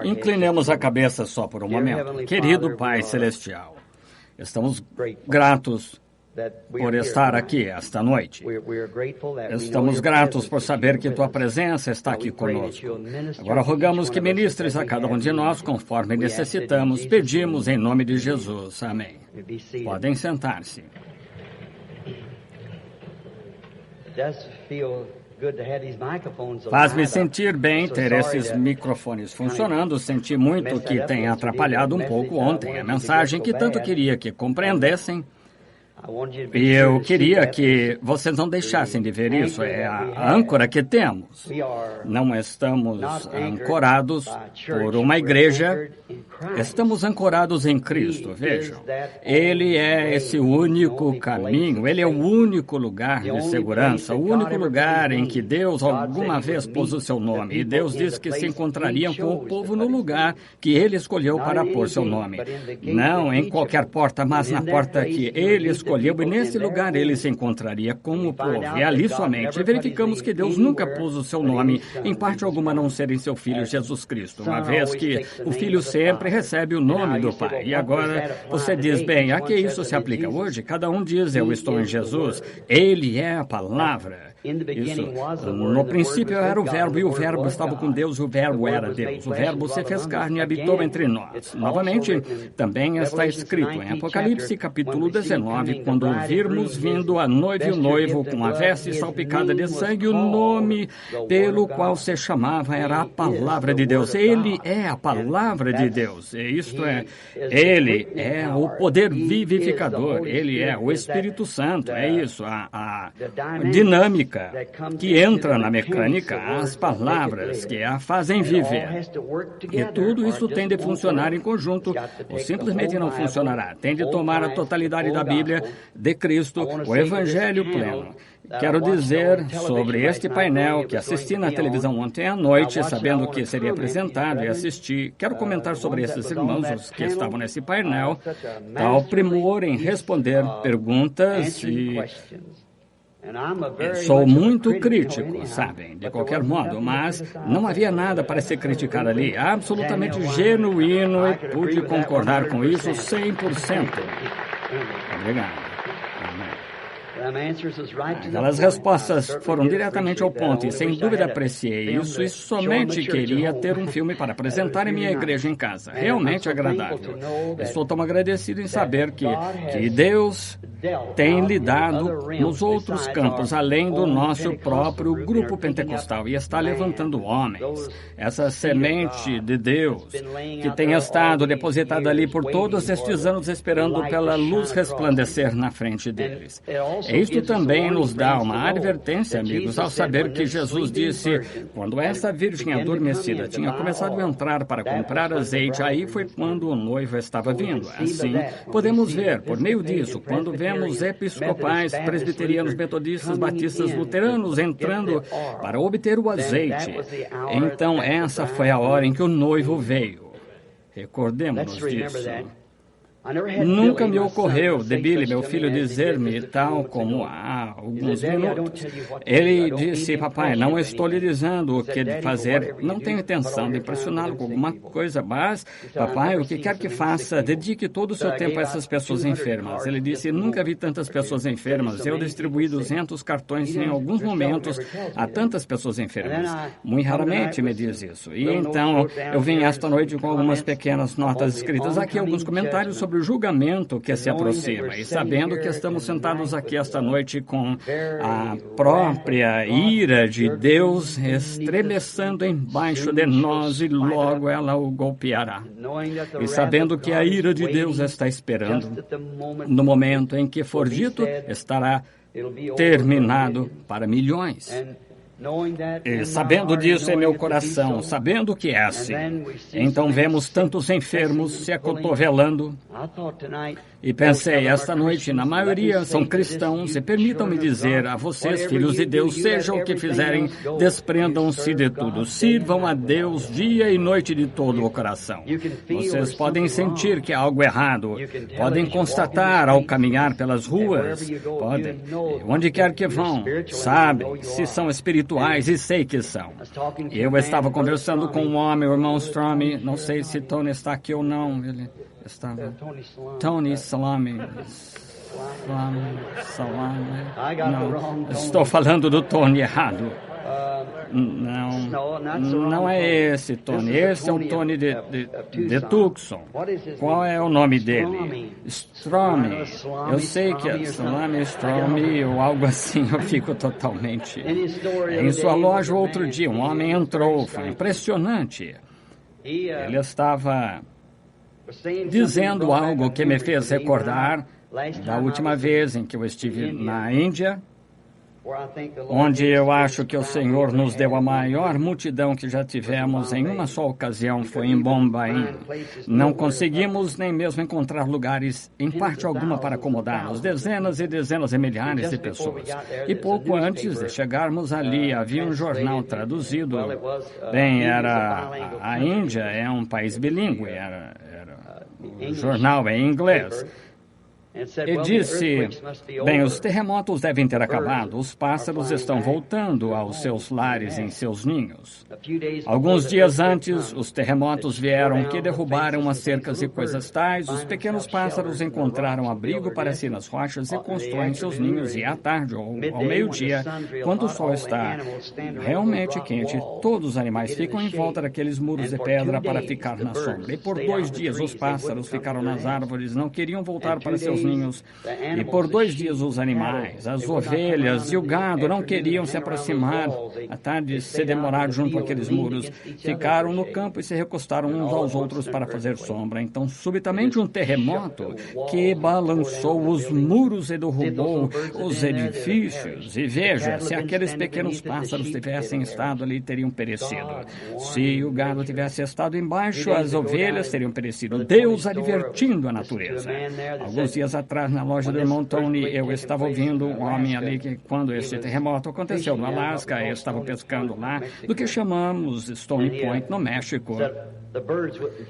Inclinemos a cabeça só por um momento. Querido Pai Celestial, estamos gratos por estar aqui esta noite. Estamos gratos por saber que Tua presença está aqui conosco. Agora rogamos que ministres a cada um de nós conforme necessitamos. Pedimos em nome de Jesus. Amém. Podem sentar-se. Faz-me sentir bem ter esses microfones funcionando. Senti muito que tenha atrapalhado um pouco ontem a mensagem que tanto queria que compreendessem. E eu queria que vocês não deixassem de ver isso. É a âncora que temos. Não estamos ancorados por uma igreja. Estamos ancorados em Cristo, vejam. Ele é esse único caminho, Ele é o único lugar de segurança, o único lugar em que Deus alguma vez pôs o seu nome. E Deus disse que se encontrariam com o povo no lugar que Ele escolheu para pôr seu nome. Não em qualquer porta, mas na porta que Ele escolheu. E nesse lugar Ele se encontraria com o povo. E ali somente verificamos que Deus nunca pôs o seu nome, em parte alguma, a não ser em seu Filho Jesus Cristo. Uma vez que o Filho sempre recebe o nome do Pai. E agora você diz, bem, a que isso se aplica hoje? Cada um diz, eu estou em Jesus. Ele é a palavra. Isso. No princípio era o Verbo, e o Verbo estava com Deus, e o Verbo era Deus. O Verbo se fez carne e habitou entre nós. Novamente, também está escrito em Apocalipse, capítulo 19, quando virmos vindo a noiva e o noivo com a veste salpicada de sangue, o nome pelo qual se chamava era a Palavra de Deus. Ele é a Palavra de Deus. E isto é, Ele é o poder vivificador. Ele é o Espírito Santo. É isso, a dinâmica que entra na mecânica, as palavras que a fazem viver. E tudo isso tem de funcionar em conjunto, ou simplesmente não funcionará. Tem de tomar a totalidade da Bíblia, de Cristo, o Evangelho pleno. Quero dizer sobre este painel que assisti na televisão ontem à noite, sabendo que seria apresentado e assisti. Quero comentar sobre esses irmãos, os que estavam nesse painel, tal primor em responder perguntas e... Sou muito crítico, sabem, de qualquer modo, mas não havia nada para ser criticado ali. Absolutamente genuíno e pude concordar com isso 100%. Obrigado. Aquelas respostas foram diretamente ao ponto e, sem dúvida, apreciei isso e somente queria ter um filme para apresentar em minha igreja em casa. Realmente agradável. Estou tão agradecido em saber que Deus tem lidado nos outros campos, além do nosso próprio grupo pentecostal, e está levantando homens. Essa semente de Deus que tem estado depositada ali por todos estes anos, esperando pela luz resplandecer na frente deles. Isto também nos dá uma advertência, amigos, ao saber que Jesus disse, quando essa virgem adormecida tinha começado a entrar para comprar azeite, aí foi quando o noivo estava vindo. Assim, podemos ver, por meio disso, quando vemos episcopais, presbiterianos, metodistas, batistas, luteranos entrando para obter o azeite, então essa foi a hora em que o noivo veio. Recordemos-nos disso. Nunca me ocorreu de Billy, meu filho, dizer-me tal como há alguns minutos. Ele disse, papai, não estou lhe dizendo o que fazer, não tenho intenção de impressioná-lo com alguma coisa, mas, papai, o que quer que faça, dedique todo o seu tempo a essas pessoas enfermas. Ele disse, nunca vi tantas pessoas enfermas. Eu distribuí 200 cartões em alguns momentos a tantas pessoas enfermas. Muito raramente me diz isso. E então, eu vim esta noite com algumas pequenas notas escritas aqui, alguns comentários sobre o julgamento que se aproxima, e sabendo que estamos sentados aqui esta noite com a própria ira de Deus estremecendo embaixo de nós e logo ela o golpeará. E sabendo que a ira de Deus está esperando, no momento em que for dito, estará terminado para milhões. E sabendo disso em meu coração, sabendo que é assim, então vemos tantos enfermos se acotovelando. E pensei, esta noite, na maioria são cristãos, e permitam-me dizer a vocês, filhos de Deus, sejam o que fizerem, desprendam-se de tudo. Sirvam a Deus dia e noite de todo o coração. Vocês podem sentir que há algo errado, podem constatar ao caminhar pelas ruas, podem, onde quer que vão, sabem se são espirituais e sei que são. Eu estava conversando com um homem, o irmão Strome, não sei se Tony está aqui ou não, ele estava... Tony Salami. Não, estou falando do Tony errado. Não é esse Tony. Esse é o Tony de Tucson. Qual é o nome dele? Strome. Eu sei que é Salami Strome ou algo assim. Eu fico totalmente... Em sua loja outro dia, um homem entrou. Foi impressionante. Ele estava dizendo algo que me fez recordar da última vez em que eu estive na Índia, onde eu acho que o Senhor nos deu a maior multidão que já tivemos em uma só ocasião, foi em Bombaim. Não conseguimos nem mesmo encontrar lugares, em parte alguma, para acomodar-nos, dezenas e dezenas de milhares de pessoas. E pouco antes de chegarmos ali, havia um jornal traduzido. Bem, a Índia é um país bilíngue, o jornal é em inglês. E disse, bem, os terremotos devem ter acabado, os pássaros estão voltando aos seus lares em seus ninhos. Alguns dias antes, os terremotos vieram que derrubaram as cercas e coisas tais, os pequenos pássaros encontraram abrigo para si nas rochas e constroem seus ninhos, e à tarde ou ao meio-dia, quando o sol está realmente quente, todos os animais ficam em volta daqueles muros de pedra para ficar na sombra. E por 2 dias os pássaros ficaram nas árvores, não queriam voltar para seus ninhos. E por 2 dias os animais, as ovelhas e o gado não queriam se aproximar. À tarde, se demorar junto àqueles muros, ficaram no campo e se recostaram uns aos outros para fazer sombra. Então, subitamente, um terremoto que balançou os muros e derrubou os edifícios. E veja, se aqueles pequenos pássaros tivessem estado ali, teriam perecido. Se o gado tivesse estado embaixo, as ovelhas teriam perecido. Deus advertindo a natureza. Alguns dias atrás, na loja do irmão Tony, eu estava ouvindo um homem ali que, quando esse terremoto aconteceu no Alasca, eu estava pescando lá, do que chamamos Stony Point, no México.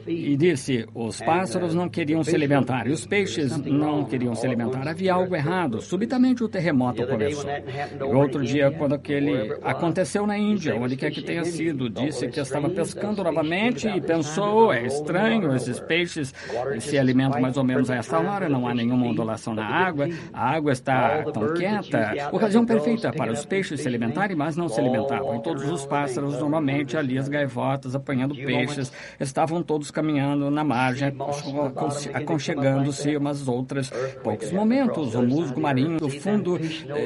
E disse, os pássaros não queriam se alimentar e os peixes não queriam se alimentar. Havia algo errado. Subitamente o terremoto começou. E outro dia, quando aquele aconteceu na Índia, onde quer que tenha sido, disse que estava pescando novamente e pensou, é estranho, esses peixes se alimentam mais ou menos a essa hora, não há nenhuma ondulação na água, a água está tão quieta. Ocasião perfeita para os peixes se alimentarem, mas não se alimentavam. E todos os pássaros, normalmente ali as gaivotas apanhando peixes, estavam todos caminhando na margem, aconchegando-se umas outras. Poucos momentos, o musgo marinho do fundo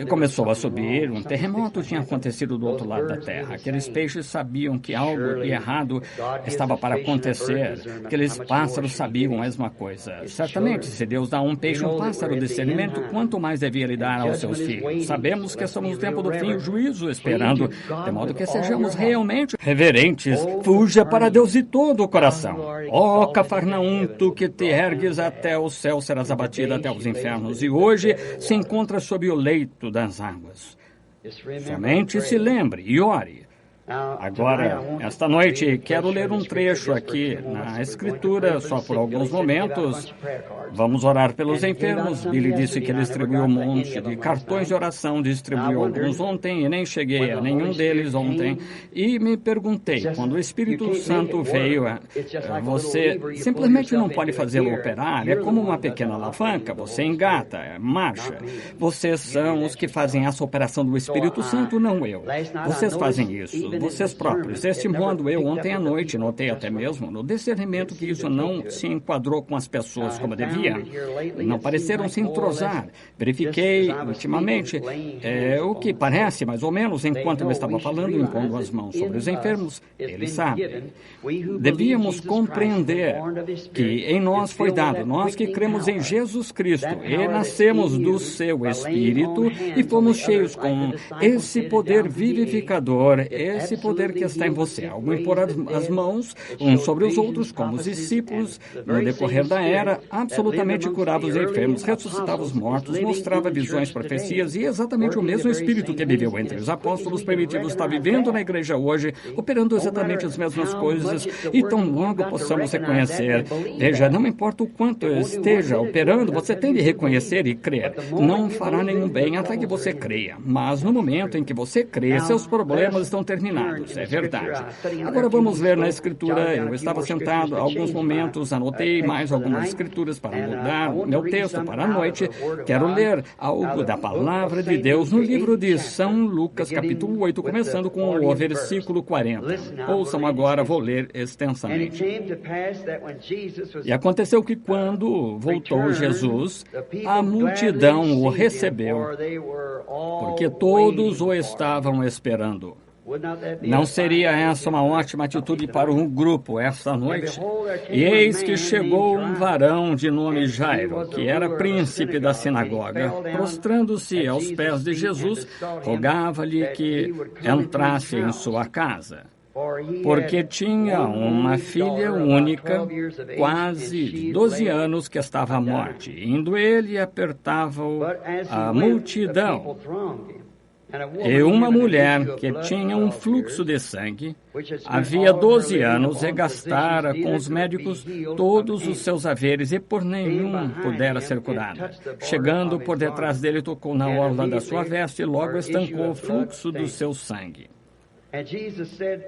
começou a subir. Um terremoto tinha acontecido do outro lado da terra. Aqueles peixes sabiam que algo de errado estava para acontecer. Aqueles pássaros sabiam a mesma coisa. Certamente, se Deus dá um peixe, um pássaro discernimento, quanto mais devia lhe dar aos seus filhos. Sabemos que estamos no tempo do fim, o juízo esperando, de modo que sejamos realmente reverentes. Fuja para Deus de todo o coração. Ó Cafarnaum, tu que te ergues até o céu, serás abatida até os infernos, e hoje se encontra sob o leito das águas. Somente se lembre e ore. Agora, esta noite, quero ler um trecho aqui na Escritura, só por alguns momentos. Vamos orar pelos enfermos. Billy disse que ele distribuiu um monte de cartões de oração, distribuiu alguns ontem e nem cheguei a nenhum deles ontem. E me perguntei, quando o Espírito Santo veio, você simplesmente não pode fazê-lo operar? É como uma pequena alavanca, você engata, marcha. Vocês são os que fazem essa operação do Espírito Santo, não eu. Vocês fazem isso. Vocês próprios. Este modo, eu ontem à noite notei até mesmo no discernimento que isso não se enquadrou com as pessoas como devia. Não pareceram se entrosar. Verifiquei ultimamente o que parece, mais ou menos, enquanto eu estava falando, impondo as mãos sobre os enfermos, eles sabem. Devíamos compreender que em nós foi dado, nós que cremos em Jesus Cristo e nascemos do seu Espírito e fomos cheios com esse poder vivificador, esse poder que está em você, ao impor as mãos uns sobre os outros, como os discípulos, no decorrer da era, absolutamente curava os enfermos, ressuscitava os mortos, mostrava visões, profecias, e exatamente o mesmo Espírito que viveu entre os apóstolos primitivos está vivendo na igreja hoje, operando exatamente as mesmas coisas, e tão logo possamos reconhecer. Veja, não importa o quanto esteja operando, você tem de reconhecer e crer. Não fará nenhum bem até que você creia, mas no momento em que você crê, seus problemas estão terminados, é verdade. Agora vamos ler na Escritura. Eu estava sentado, alguns momentos, anotei mais algumas Escrituras para mudar meu texto para a noite. Quero ler algo da Palavra de Deus no livro de São Lucas, capítulo 8, começando com o versículo 40. Ouçam agora, vou ler extensamente. E aconteceu que quando voltou Jesus, a multidão o recebeu, porque todos o estavam esperando. Não seria essa uma ótima atitude para um grupo esta noite? E eis que chegou um varão de nome Jairo, que era príncipe da sinagoga. Prostrando-se aos pés de Jesus, rogava-lhe que entrasse em sua casa, porque tinha uma filha única, quase de 12 anos, que estava à morte. Indo ele, apertava-o a multidão. E uma mulher que tinha um fluxo de sangue, havia 12 anos, regastara com os médicos todos os seus haveres e por nenhum pudera ser curada. Chegando por detrás dele, tocou na orla da sua veste e logo estancou o fluxo do seu sangue.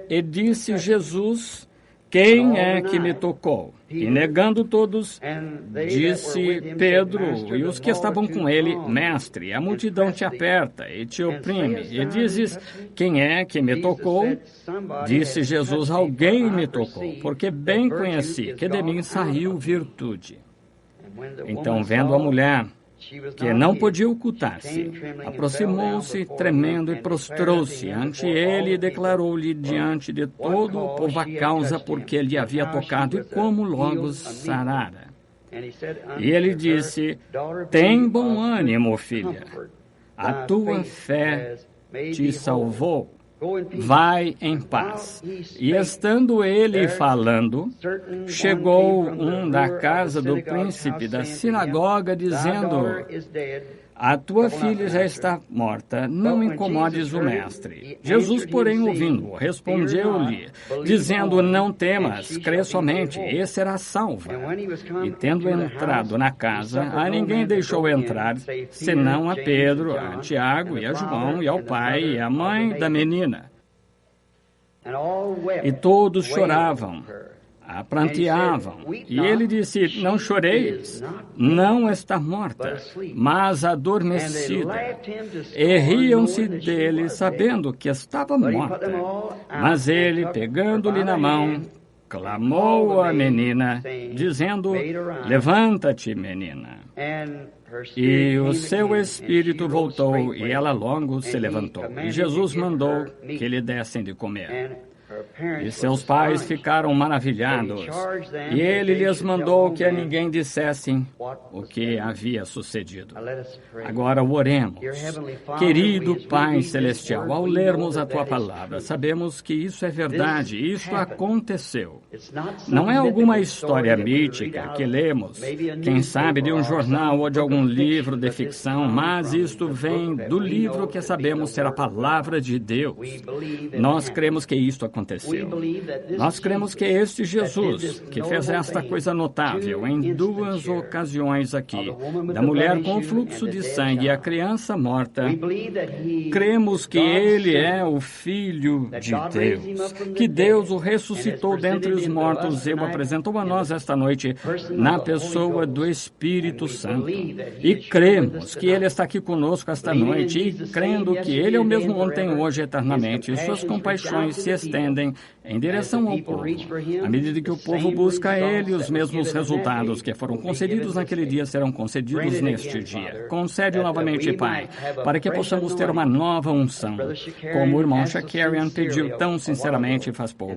E disse Jesus: quem é que me tocou? E negando todos, disse Pedro e os que estavam com ele: Mestre, a multidão te aperta e te oprime. E dizes: quem é que me tocou? Disse Jesus: alguém me tocou, porque bem conheci que de mim saiu virtude. Então, vendo a mulher, que não podia ocultar-se, aproximou-se tremendo e prostrou-se ante ele e declarou-lhe diante de todo o povo a causa por que lhe havia tocado e como logo sarara. E ele disse: tem bom ânimo, filha, a tua fé te salvou. Vai em paz. E estando ele falando, chegou um da casa do príncipe da sinagoga, dizendo: a tua filha já está morta, não incomodes o mestre. Jesus, porém, ouvindo-o, respondeu-lhe, dizendo: não temas, crê somente, e será salva. E tendo entrado na casa, a ninguém deixou entrar, senão a Pedro, a Tiago e a João, e ao pai e à mãe da menina. E todos choravam, a pranteavam. E ele disse: não choreis, não está morta, mas adormecida. E riam-se dele, sabendo que estava morta. Mas ele, pegando-lhe na mão, clamou à menina, dizendo: levanta-te, menina. E o seu espírito voltou, e ela logo se levantou. E Jesus mandou que lhe dessem de comer. E seus pais ficaram maravilhados. E ele lhes mandou que a ninguém dissessem o que havia sucedido. Agora oremos. Querido Pai Celestial, ao lermos a Tua palavra, sabemos que isso é verdade, isso aconteceu. Não é alguma história mítica que lemos, quem sabe de um jornal ou de algum livro de ficção, mas isto vem do livro que sabemos ser a palavra de Deus. Nós cremos que isto aconteceu. Nós cremos que este Jesus, que fez esta coisa notável em duas ocasiões aqui, da mulher com fluxo de sangue e a criança morta, cremos que ele é o Filho de Deus, que Deus o ressuscitou dentre os mortos e o apresentou a nós esta noite na pessoa do Espírito Santo. E cremos que ele está aqui conosco esta noite, e crendo que ele é o mesmo ontem, hoje e eternamente, e suas compaixões se estendem em direção ao povo. À medida que o povo busca a ele, os mesmos resultados que foram concedidos naquele dia serão concedidos neste dia. Concede novamente, Pai, para que possamos ter uma nova unção, como o irmão Shakarian pediu tão sinceramente faz pouco.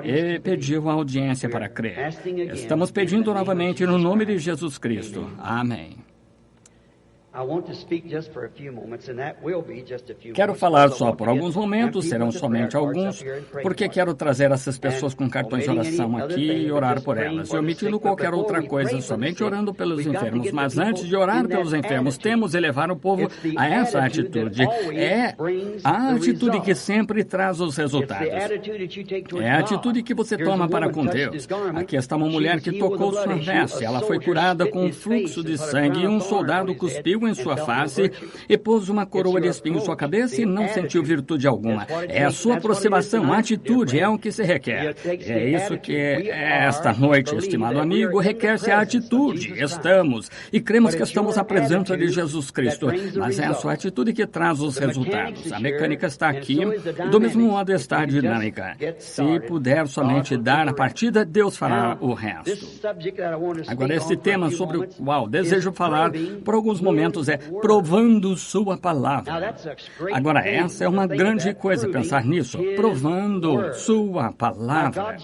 Ele pediu a audiência para crer. Estamos pedindo novamente no nome de Jesus Cristo. Amém. Quero falar só por alguns momentos, serão somente alguns, porque quero trazer essas pessoas com cartões de oração aqui e orar por elas, e omitindo qualquer outra coisa, somente orando pelos enfermos. Mas antes de orar pelos enfermos, temos de levar o povo a essa atitude. É a atitude que sempre traz os resultados. É a atitude que você toma para com Deus. Aqui está uma mulher que tocou sua veste, ela foi curada com um fluxo de sangue, e um soldado cuspiu em sua face e pôs uma coroa de espinho em sua cabeça e não sentiu virtude alguma. É a sua aproximação, a atitude é o que se requer. É isso que esta noite, estimado amigo, requer-se a atitude. Estamos e cremos que estamos à presença de Jesus Cristo, mas é a sua atitude que traz os resultados. A mecânica está aqui, do mesmo modo está a dinâmica. Se puder somente dar a partida, Deus fará o resto. Agora, esse tema sobre o qual desejo falar por alguns momentos é provando sua palavra. Agora, essa é uma grande coisa, pensar nisso, provando sua palavra.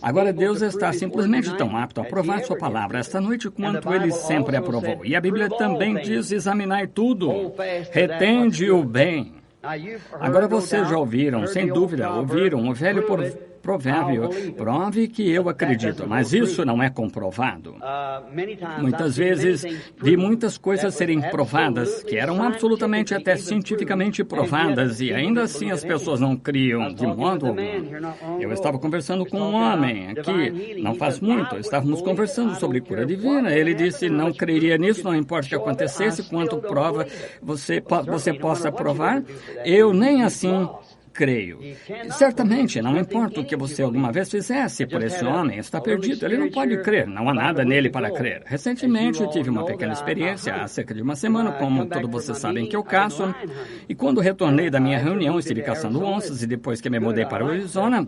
Agora, Deus está simplesmente tão apto a provar sua palavra esta noite quanto Ele sempre aprovou. E a Bíblia também diz: examinai tudo, retende o bem. Agora, vocês já ouviram, sem dúvida, ouviram o velho provérbio: prove que eu acredito, mas isso não é comprovado. Muitas vezes vi muitas coisas serem provadas, que eram absolutamente até cientificamente provadas, e ainda assim as pessoas não criam de modo algum. Eu estava conversando com um homem aqui, não faz muito, estávamos conversando sobre cura divina. Ele disse: não creria nisso, não importa o que acontecesse, quanto prova você possa provar, eu nem assim creio. Certamente, não importa o que você alguma vez fizesse por esse homem, está perdido. Ele não pode crer, não há nada nele para crer. Recentemente, eu tive uma pequena experiência, há cerca de uma semana, como todos vocês sabem que eu caço, e quando retornei da minha reunião, estive caçando onças, e depois que me mudei para o Arizona,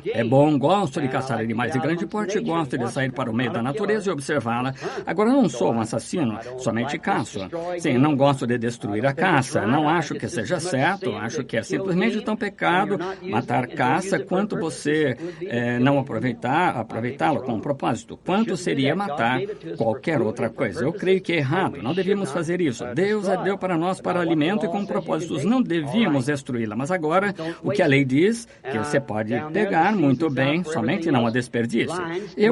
é bom, gosto de caçar animais de grande porte, gosto de sair para o meio da natureza e observá-la. Agora, não sou um assassino, somente caço. Sim, não gosto de destruir a caça, não acho que seja certo, acho que é simplesmente tão pecado matar caça quanto você não aproveitá-lo com um propósito. Quanto seria matar qualquer outra coisa? Eu creio que é errado. Não devíamos fazer isso. Deus a deu para nós para alimento e com propósitos. Não devíamos destruí-la. Mas agora, o que a lei diz, que você pode pegar muito bem, somente não a desperdice.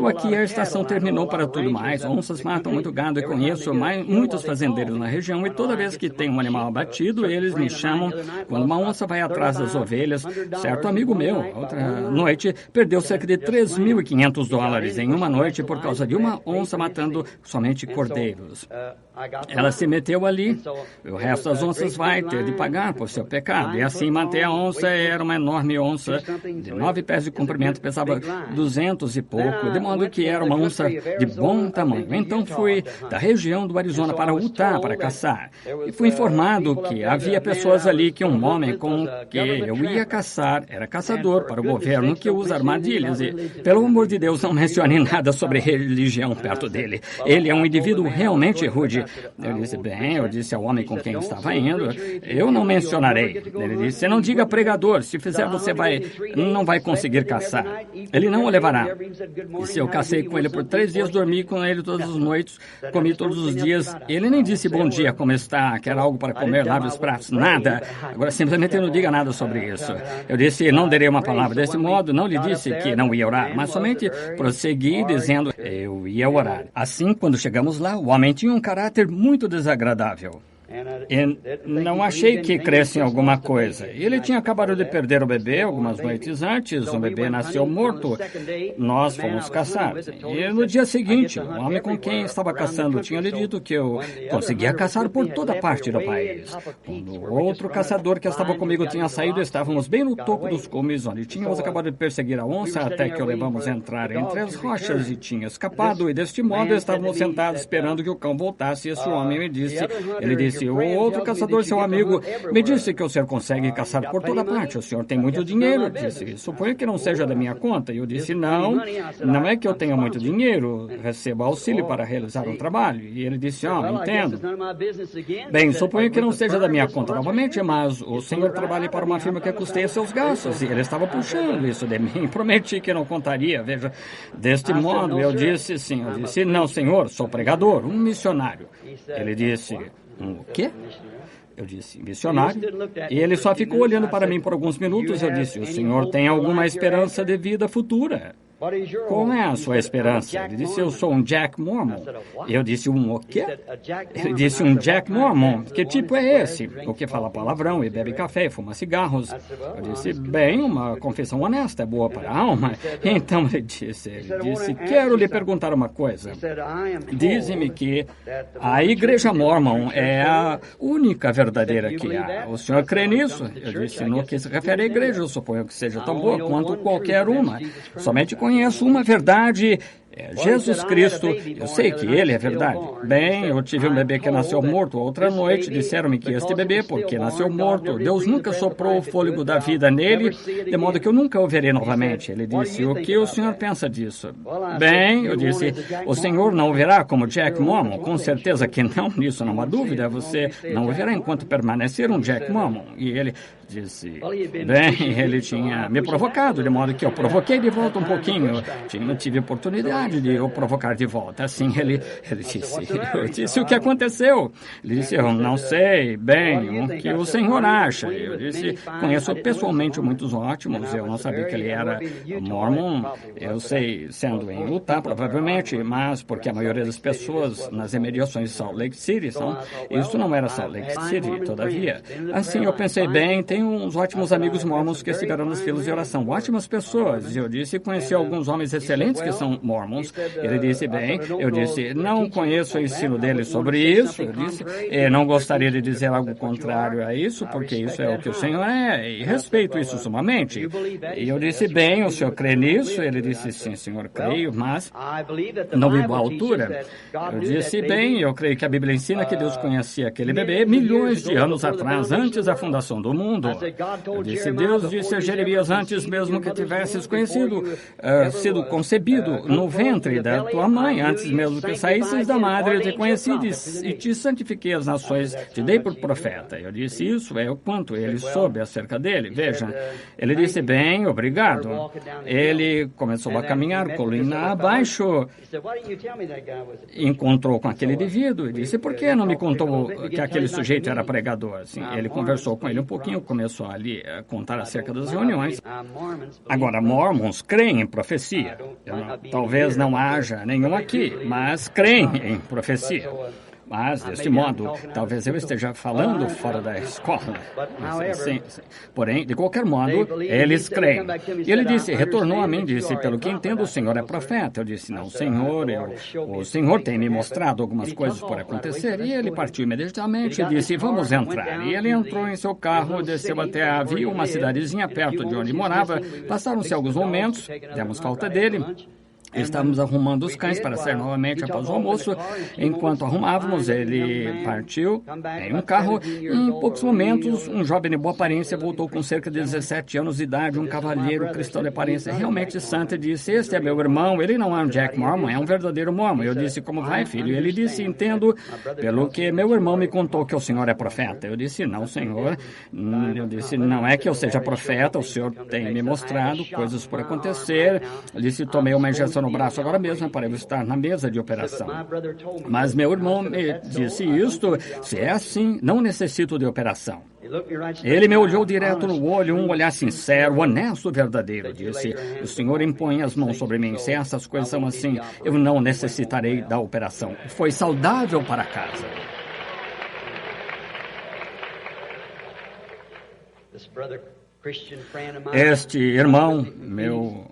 Aqui a estação terminou para tudo mais. Onças matam muito gado e conheço muitos fazendeiros na região, e toda vez que tem um animal abatido, eles me chamam. Quando uma onça vai atrás das ovelhas, certo amigo meu, outra noite, perdeu cerca de $3.500 em uma noite por causa de uma onça matando somente cordeiros. Ela se meteu ali, o resto das onças vai ter de pagar por seu pecado. E assim matei a onça. Era uma enorme onça de 9 pés de comprimento, pesava 200 e pouco, de modo que era uma onça de bom tamanho. Então fui da região do Arizona para Utah para caçar. E fui informado que havia pessoas ali, que um homem com que eu ia caçar era caçador para o governo que usa armadilhas. E, pelo amor de Deus, não mencione nada sobre religião perto dele. Ele é um indivíduo realmente rude. Eu disse ao homem com quem eu estava indo, eu não mencionarei. Ele disse: não diga pregador, se fizer você não vai conseguir caçar. Ele não o levará. E se eu cacei com ele por 3 dias, dormi com ele todas as noites, comi todos os dias. Ele nem disse bom dia, como está, quer algo para comer, lave os pratos, nada. Agora, simplesmente não diga nada sobre isso. Eu disse: não darei uma palavra desse modo, não lhe disse que não ia orar, mas somente prossegui dizendo eu ia orar. Assim, quando chegamos lá, o homem tinha um caráter muito desagradável. E não achei que cresce em alguma coisa. Ele tinha acabado de perder o bebê algumas noites antes. O bebê nasceu morto. Nós fomos caçar. E no dia seguinte, o homem com quem estava caçando tinha lhe dito que eu conseguia caçar por toda parte do país. Quando o outro caçador que estava comigo tinha saído, estávamos bem no topo dos cumes, onde tínhamos acabado de perseguir a onça, até que o levamos a entrar entre as rochas e tinha escapado. E deste modo estávamos sentados esperando que o cão voltasse. E esse homem me disse, ele disse: o outro caçador, seu amigo, me disse que o senhor consegue caçar por toda parte. O senhor tem muito dinheiro. Eu disse: suponho que não seja da minha conta. E eu disse: não é que eu tenha muito dinheiro. Recebo auxílio para realizar um trabalho. E ele disse: entendo. Bem, suponho que não seja da minha conta novamente, mas o senhor trabalha para uma firma que custeia seus gastos. E ele estava puxando isso de mim. Prometi que não contaria. Veja, deste modo, eu disse: sim. Eu disse: não, senhor, sou pregador, um missionário. Ele disse: O quê? Eu disse, missionário. E ele só ficou olhando para mim por alguns minutos. Eu disse, o senhor tem alguma esperança de vida futura? Qual é a sua esperança? Ele disse, eu sou um Jack Mormon. Eu disse, um o quê? Ele disse, um Jack Mormon. Que tipo é esse? O que fala palavrão e bebe café e fuma cigarros. Eu disse, bem, uma confissão honesta é boa para a alma. Então ele disse, quero lhe perguntar uma coisa. Diz-me que a igreja Mormon é a única verdadeira que há. O senhor crê nisso? Eu disse, no que se refere à igreja, eu suponho que seja tão boa quanto qualquer uma. Somente conheço uma verdade, Jesus Cristo. Eu sei que Ele é verdade. Bem, eu tive um bebê que nasceu morto. Outra noite disseram-me que este bebê, porque nasceu morto, Deus nunca soprou o fôlego da vida nele, de modo que eu nunca o verei novamente. Ele disse, o que o senhor pensa disso? Bem, eu disse, o senhor não o verá como Jack Mormon? Com certeza que não, nisso não há dúvida. Você não o verá enquanto permanecer um Jack Mormon. E ele disse, bem, ele tinha me provocado, de modo que eu provoquei de volta um pouquinho. Eu tive oportunidade de o provocar de volta. Assim, ele disse, eu disse, o que aconteceu? Ele disse, eu não sei bem o que o senhor acha. Eu disse, conheço pessoalmente muitos ótimos, eu não sabia que ele era Mormon. Eu sei, sendo em Utah, provavelmente, mas porque a maioria das pessoas nas imediações de Salt Lake City são, isso não era Salt Lake City, todavia. Assim, eu pensei, bem, tem uns ótimos amigos mormons que estiveram nas filas de oração, ótimas pessoas. Eu disse, conheci alguns homens excelentes que são mormons. Ele disse, bem, eu disse, não conheço o ensino dele sobre isso. Eu disse, não gostaria de dizer algo contrário a isso, porque isso é o que o Senhor é, e respeito isso sumamente. E eu disse, bem, o senhor crê nisso? Ele disse, sim, senhor, creio, mas não vivo à altura. Eu disse, bem, eu creio que a Bíblia ensina que Deus conhecia aquele bebê milhões de anos atrás, antes da fundação do mundo. Eu disse, Deus disse a Jeremias antes mesmo que tivesses sido concebido no ventre da tua mãe, antes mesmo que saísses da madre, eu te conheci e te santifiquei as nações, te dei por profeta. Eu disse, isso é o quanto ele soube acerca dele. Veja, ele disse, bem, obrigado. Ele começou a caminhar, colina abaixo, encontrou com aquele indivíduo e disse, por que não me contou que aquele sujeito era pregador? Assim, ele conversou com ele um pouquinho, começou ali a contar acerca das reuniões. Agora, Mormons creem em profecia. Talvez não haja nenhum aqui, mas creem em profecia. Mas, deste modo, talvez eu esteja falando fora da escola. Sim. Porém, de qualquer modo, eles creem. E ele disse, retornou a mim, disse, pelo que entendo, o senhor é profeta. Eu disse, não, senhor, o senhor tem me mostrado algumas coisas por acontecer. E ele partiu imediatamente e disse, vamos entrar. E ele entrou em seu carro, desceu até a via, uma cidadezinha perto de onde morava. Passaram-se alguns momentos, demos falta dele. Estávamos arrumando os cães para sair novamente após o almoço. Enquanto arrumávamos, ele partiu em um carro. Em poucos momentos, um jovem de boa aparência voltou com cerca de 17 anos de idade, um cavalheiro cristão de aparência realmente santa, e disse, este é meu irmão, ele não é um Jack Mormon, é um verdadeiro Mormon. Eu disse, como vai, filho? E ele disse, entendo, pelo que meu irmão me contou que o senhor é profeta. Eu disse, não, senhor. Eu disse, não é que eu seja profeta, o senhor tem me mostrado coisas por acontecer. Eu disse, tomei uma injeção no braço agora mesmo para eu estar na mesa de operação. Mas meu irmão me disse isto, se é assim, não necessito de operação. Ele me olhou direto no olho, um olhar sincero, honesto, verdadeiro. Disse, o senhor impõe as mãos sobre mim. Se essas coisas são assim, eu não necessitarei da operação. Foi saudável para casa. Este irmão, meu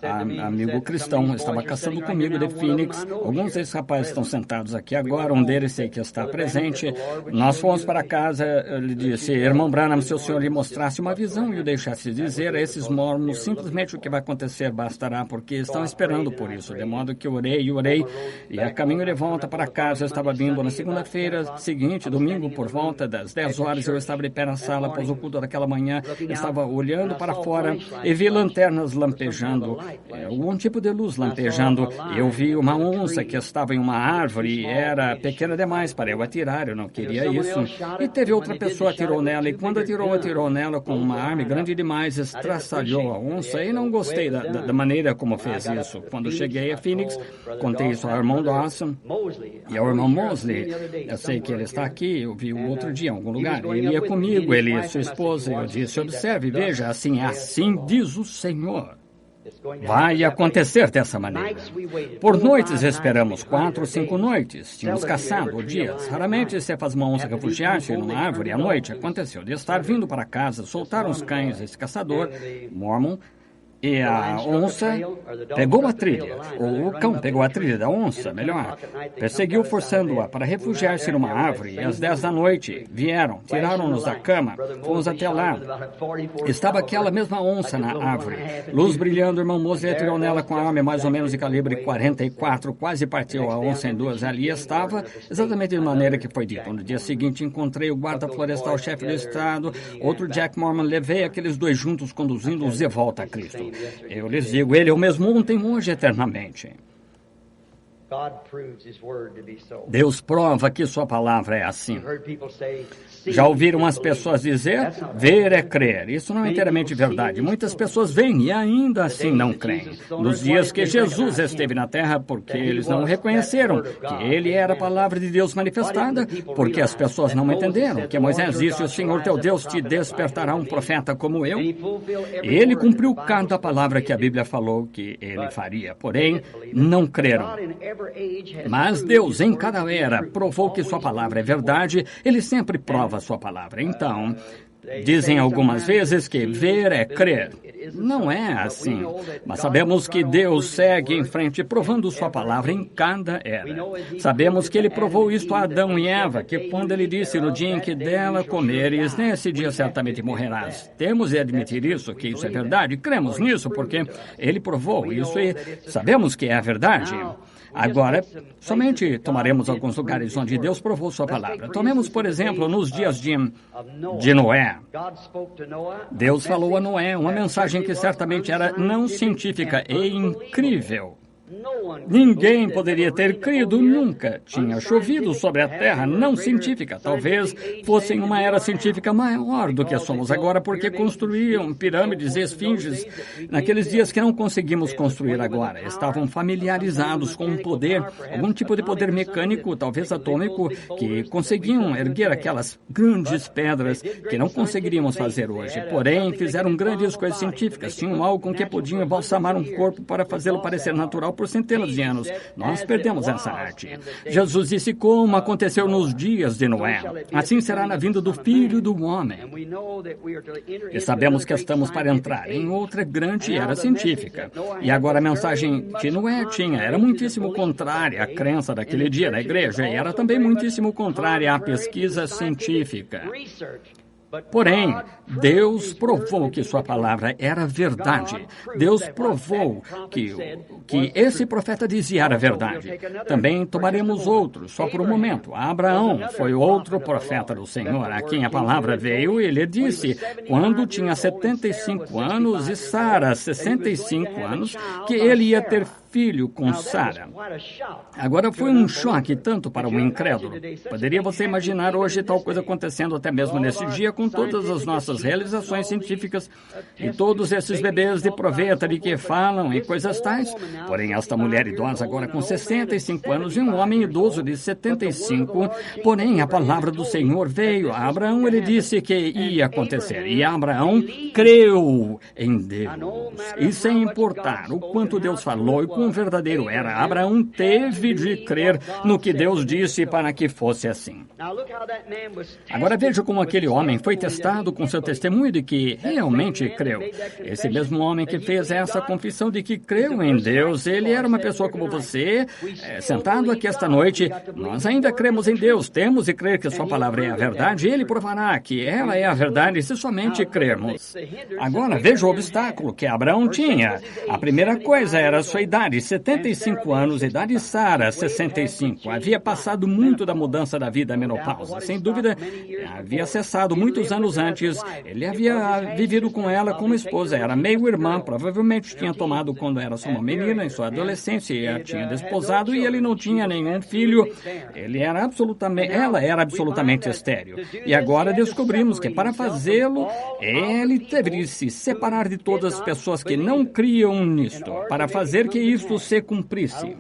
amigo cristão, estava caçando comigo de Phoenix. Alguns desses rapazes estão sentados aqui agora, um deles sei que está presente. Nós fomos para casa, ele disse, irmão Branham, se o senhor lhe mostrasse uma visão e o deixasse dizer a esses mormons simplesmente o que vai acontecer bastará, porque estão esperando por isso. De modo que orei, e a caminho de volta para casa, eu estava vindo na segunda-feira seguinte, domingo, por volta das 10 horas, eu estava de pé na sala após o culto daquela manhã, estava olhando para fora e vi lanternas lampejando algum tipo de luz lampejando. Eu vi uma onça que estava em uma árvore e era pequena demais para eu atirar, eu não queria isso. E teve outra pessoa que atirou nela, e quando atirou nela com uma arma grande demais, estraçalhou a onça, e não gostei da maneira como fez isso. Quando cheguei a Phoenix, contei isso ao irmão Dawson e ao irmão Mosley. Eu sei que ele está aqui, eu vi o outro dia em algum lugar. Ele ia comigo, ele e sua esposa. Eu disse, observe, veja, assim diz o Senhor. Vai acontecer dessa maneira. Por noites esperamos, 4 ou 5 noites. Tínhamos caçado dias. Raramente se faz uma onça refugiar-se numa árvore à noite. Aconteceu de estar vindo para casa, soltaram os cães esse caçador, Mormon, e a onça pegou a trilha, ou o cão pegou a trilha da onça, melhor. Perseguiu forçando-a para refugiar-se numa árvore, e às 10 da noite vieram, tiraram-nos da cama, fomos até lá. Estava aquela mesma onça na árvore, luz brilhando, o irmão Mosley atirou nela com a arma mais ou menos de calibre 44, quase partiu a onça em duas. Ali estava, exatamente da maneira que foi dito. No dia seguinte encontrei o guarda florestal, chefe do estado, outro Jack Mormon, levei aqueles dois juntos, conduzindo-os de volta a Cristo. Eu lhes digo, ele é o mesmo ontem, hoje, eternamente. Deus prova que sua palavra é assim. Já ouviram as pessoas dizer, ver é crer. Isso não é inteiramente verdade. Muitas pessoas veem e ainda assim não creem. Nos dias que Jesus esteve na terra, porque eles não reconheceram que ele era a palavra de Deus manifestada, porque as pessoas não entenderam que Moisés disse, o Senhor teu Deus te despertará um profeta como eu. Ele cumpriu cada palavra que a Bíblia falou que ele faria. Porém, não creram. Mas Deus, em cada era, provou que sua palavra é verdade. Ele sempre prova a sua palavra. Então, dizem algumas vezes que ver é crer. Não é assim. Mas sabemos que Deus segue em frente provando sua palavra em cada era. Sabemos que ele provou isto a Adão e Eva, que quando ele disse, no dia em que dela comeres, nesse dia certamente morrerás. Temos de admitir isso, que isso é verdade. Cremos nisso porque ele provou isso e sabemos que é a verdade. Agora, somente tomaremos alguns lugares onde Deus provou sua palavra. Tomemos, por exemplo, nos dias de Noé. Deus falou a Noé uma mensagem que certamente era não científica e incrível. Ninguém poderia ter crido, nunca tinha chovido sobre a terra, não científica. Talvez fossem uma era científica maior do que somos agora, porque construíam pirâmides e esfinges naqueles dias que não conseguimos construir agora. Estavam familiarizados com um poder, algum tipo de poder mecânico, talvez atômico, que conseguiam erguer aquelas grandes pedras que não conseguiríamos fazer hoje. Porém, fizeram grandes coisas científicas, tinham algo com que podiam embalsamar um corpo para fazê-lo parecer natural por centenas de anos. Nós perdemos essa arte. Jesus disse como aconteceu nos dias de Noé. Assim será na vinda do Filho do Homem. E sabemos que estamos para entrar em outra grande era científica. E agora a mensagem que Noé tinha era muitíssimo contrária à crença daquele dia da igreja e era também muitíssimo contrária à pesquisa científica. Porém, Deus provou que sua palavra era verdade. Deus provou que esse profeta dizia era verdade. Também tomaremos outros, só por um momento. Abraão foi outro profeta do Senhor, a quem a palavra veio e ele disse, quando tinha 75 anos e Sara 65 anos, que ele ia ter filho com Sara. Agora foi um choque tanto para o incrédulo. Poderia você imaginar hoje tal coisa acontecendo até mesmo nesse dia com todas as nossas realizações científicas e todos esses bebês de proveta de que falam e coisas tais? Porém, esta mulher idosa agora com 65 anos e um homem idoso de 75, porém a palavra do Senhor veio a Abraão, ele disse que ia acontecer. E Abraão creu em Deus. E sem importar o quanto Deus falou e quão verdadeiro era, Abraão teve de crer no que Deus disse para que fosse assim. Agora veja como aquele homem foi testado com seu testemunho de que realmente creu. Esse mesmo homem que fez essa confissão de que creu em Deus, ele era uma pessoa como você, sentado aqui esta noite. Nós ainda cremos em Deus, temos de crer que sua palavra é a verdade, e ele provará que ela é a verdade se somente crermos. Agora veja o obstáculo que Abraão tinha. A primeira coisa era a sua idade, idade 75 anos, idade de Sara, 65. Havia passado muito da mudança da vida à menopausa. Sem dúvida, havia cessado muitos anos antes. Ele havia vivido com ela como esposa. Era meio-irmã, provavelmente tinha tomado quando era só uma menina, em sua adolescência, e a tinha desposado, e ele não tinha nenhum filho. Ela era absolutamente estéril. E agora descobrimos que para fazê-lo, ele deveria se separar de todas as pessoas que não criam nisto, para fazer que isto se cumprisse.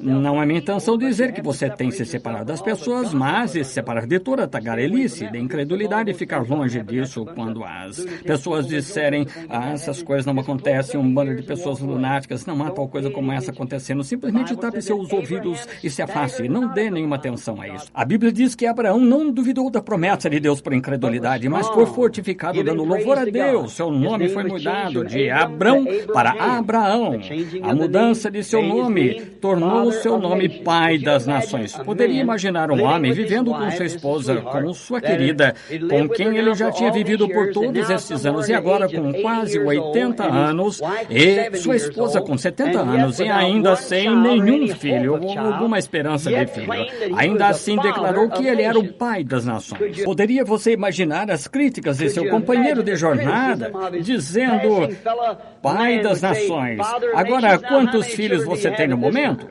Não é minha intenção dizer que você tem que se separar das pessoas, mas se separar de toda a tagarelice, da incredulidade e ficar longe disso quando as pessoas disserem essas coisas não acontecem, um bando de pessoas lunáticas, não há tal coisa como essa acontecendo. Simplesmente tape seus ouvidos e se afaste. Não dê nenhuma atenção a isso. A Bíblia diz que Abraão não duvidou da promessa de Deus por incredulidade, mas foi fortificado dando louvor a Deus. Seu nome foi mudado de Abrão para Abraão. A mudança de seu nome tornou seu nome Pai das Nações. Poderia imaginar um homem vivendo com sua esposa, com sua querida, com quem ele já tinha vivido por todos esses anos, e agora com quase 80 anos, e sua esposa com 70 anos, e ainda sem nenhum filho, ou alguma esperança de filho. Ainda assim declarou que ele era o Pai das Nações. Poderia você imaginar as críticas de seu companheiro de jornada, dizendo, Pai das Nações, agora quantos filhos você tem no momento?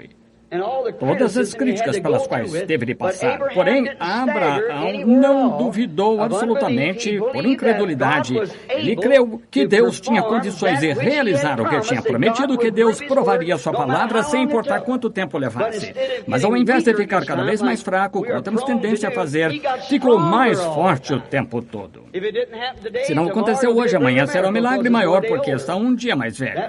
Todas as críticas pelas quais teve de passar. Porém, Abraão não duvidou absolutamente por incredulidade. Ele creu que Deus tinha condições de realizar o que tinha prometido, que Deus provaria sua palavra sem importar quanto tempo levasse. Mas ao invés de ficar cada vez mais fraco, como temos tendência a fazer, ficou mais forte o tempo todo. Se não aconteceu hoje, amanhã será um milagre maior, porque está um dia mais velho.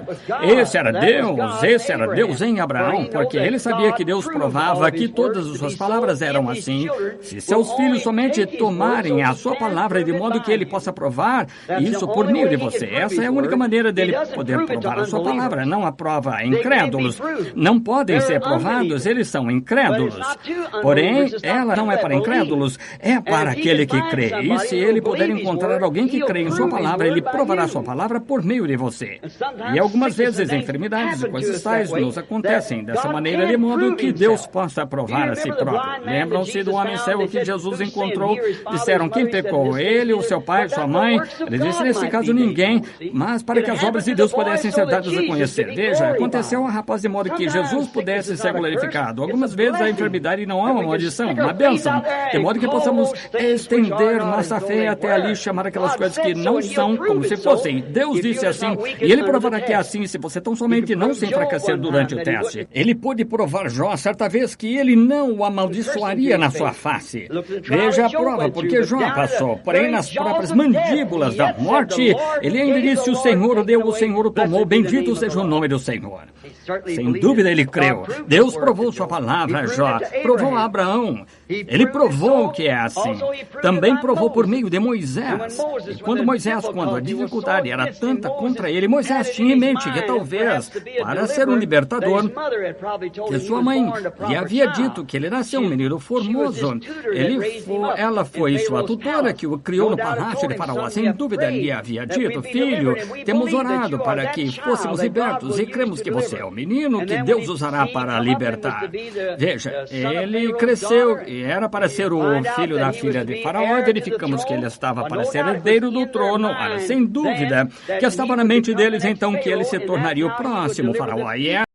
Esse era Deus em Abraão, porque ele sabia que Deus provava que todas as suas palavras eram assim. Se seus filhos somente tomarem a sua palavra de modo que ele possa provar isso por meio de você. Essa é a única maneira dele poder provar a sua palavra. Não aprova incrédulos. Não podem ser provados, eles são incrédulos. Porém, ela não é para incrédulos, é para aquele que crê. E se ele puder encontrar alguém que crê em sua palavra, ele provará sua palavra por meio de você. E algumas vezes enfermidades e coisas tais nos acontecem dessa maneira, de modo que Deus possa provar a si próprio. Lembram-se do homem cego que Jesus encontrou? Disseram, quem pecou? Ele, o seu pai, sua mãe? Ele disse, nesse caso, ninguém, mas para que as obras de Deus pudessem ser dadas a conhecer. Veja, aconteceu ao rapaz de modo que Jesus pudesse ser glorificado. Algumas vezes a enfermidade não é uma maldição, uma bênção, de modo que possamos estender nossa fé até ali, chamar aquelas coisas que não são como se fossem. Deus disse assim, e ele provará que é assim, se você tão somente não se enfraquecer durante o teste. Ele pôde provar Jó certa vez que ele não o amaldiçoaria na sua face. Veja a prova, porque Jó passou, porém nas próprias mandíbulas da morte, ele ainda disse, o Senhor o deu, o Senhor o tomou, bendito seja o nome do Senhor. Sem dúvida ele creu. Deus provou sua palavra a Jó, provou a Abraão. Ele provou que é assim. Também provou por meio de Moisés. E quando a dificuldade era tanta contra ele, Moisés tinha em mente que talvez, para ser um libertador, que sua mãe lhe havia dito que ele nasceu um menino formoso. Ela foi sua tutora que o criou no palácio de Faraó. Sem dúvida lhe havia dito, filho, temos orado para que fôssemos libertos e cremos que você é o menino que Deus usará para libertar. Veja, ele cresceu e era para ser o filho da filha de Faraó. Verificamos que ele estava para ser herdeiro do trono. Sem dúvida que estava na mente deles então que ele se tornaria o próximo Faraó. E